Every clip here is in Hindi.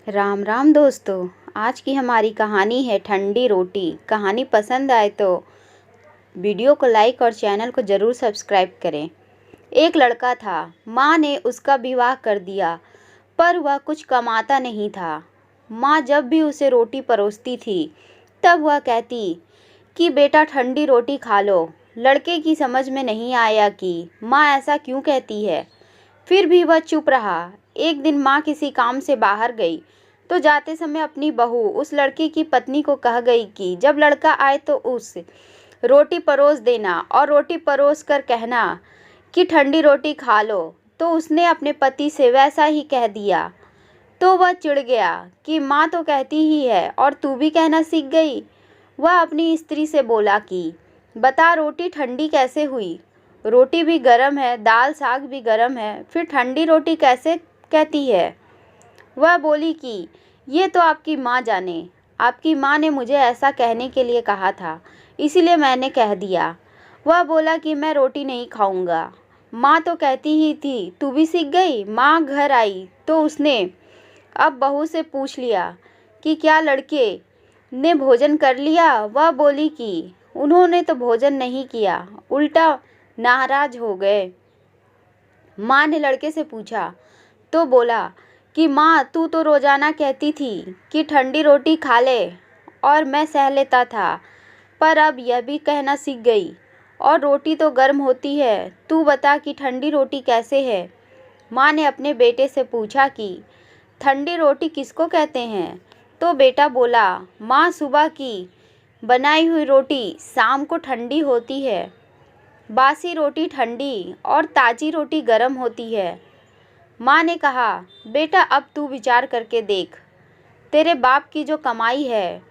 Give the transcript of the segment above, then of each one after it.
राम राम दोस्तों। आज की हमारी कहानी है ठंडी रोटी। कहानी पसंद आए तो वीडियो को लाइक और चैनल को ज़रूर सब्सक्राइब करें। एक लड़का था, माँ ने उसका विवाह कर दिया, पर वह कुछ कमाता नहीं था। माँ जब भी उसे रोटी परोसती थी तब वह कहती कि बेटा ठंडी रोटी खा लो। लड़के की समझ में नहीं आया कि माँ ऐसा क्यों कहती है। फिर भी वह चुप रहा। एक दिन माँ किसी काम से बाहर गई तो जाते समय अपनी बहू उस लड़के की पत्नी को कह गई कि जब लड़का आए तो उस रोटी परोस देना और रोटी परोस कर कहना कि ठंडी रोटी खा लो। तो उसने अपने पति से वैसा ही कह दिया तो वह चिढ़ गया कि माँ तो कहती ही है और तू भी कहना सीख गई। वह अपनी स्त्री से बोला कि बता रोटी ठंडी कैसे हुई। रोटी भी गर्म है, दाल साग भी गर्म है, फिर ठंडी रोटी कैसे कहती है। वह बोली कि ये तो आपकी माँ जाने। आपकी माँ ने मुझे ऐसा कहने के लिए कहा था, इसीलिए मैंने कह दिया। वह बोला कि मैं रोटी नहीं खाऊंगा। माँ तो कहती ही थी, तू भी सीख गई। माँ घर आई तो उसने अब बहू से पूछ लिया कि क्या लड़के ने भोजन कर लिया। वह बोली कि उन्होंने तो भोजन नहीं किया, उल्टा नाराज हो गए। माँ ने लड़के से पूछा तो बोला कि माँ तू तो रोज़ाना कहती थी कि ठंडी रोटी खा ले और मैं सह लेता था, पर अब यह भी कहना सीख गई। और रोटी तो गर्म होती है, तू बता कि ठंडी रोटी कैसे है। माँ ने अपने बेटे से पूछा कि ठंडी रोटी किसको कहते हैं। तो बेटा बोला, माँ सुबह की बनाई हुई रोटी शाम को ठंडी होती है, बासी रोटी ठंडी और ताज़ी रोटी गर्म होती है। माँ ने कहा, बेटा अब तू विचार करके देख, तेरे बाप की जो कमाई है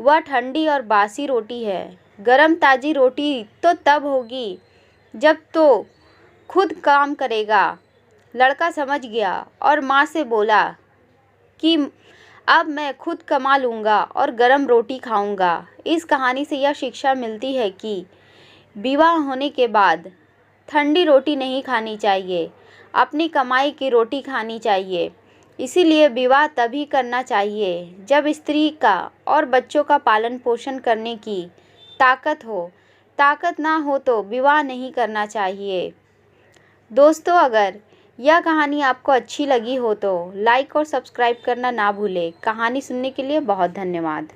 वह ठंडी और बासी रोटी है। गरम ताज़ी रोटी तो तब होगी जब तो खुद काम करेगा। लड़का समझ गया और माँ से बोला कि अब मैं खुद कमा लूँगा और गरम रोटी खाऊँगा। इस कहानी से यह शिक्षा मिलती है कि विवाह होने के बाद ठंडी रोटी नहीं खानी चाहिए, अपनी कमाई की रोटी खानी चाहिए। इसीलिए विवाह तभी करना चाहिए जब स्त्री का और बच्चों का पालन पोषण करने की ताकत हो। ताकत ना हो तो विवाह नहीं करना चाहिए। दोस्तों, अगर यह कहानी आपको अच्छी लगी हो तो लाइक और सब्सक्राइब करना ना भूलें। कहानी सुनने के लिए बहुत धन्यवाद।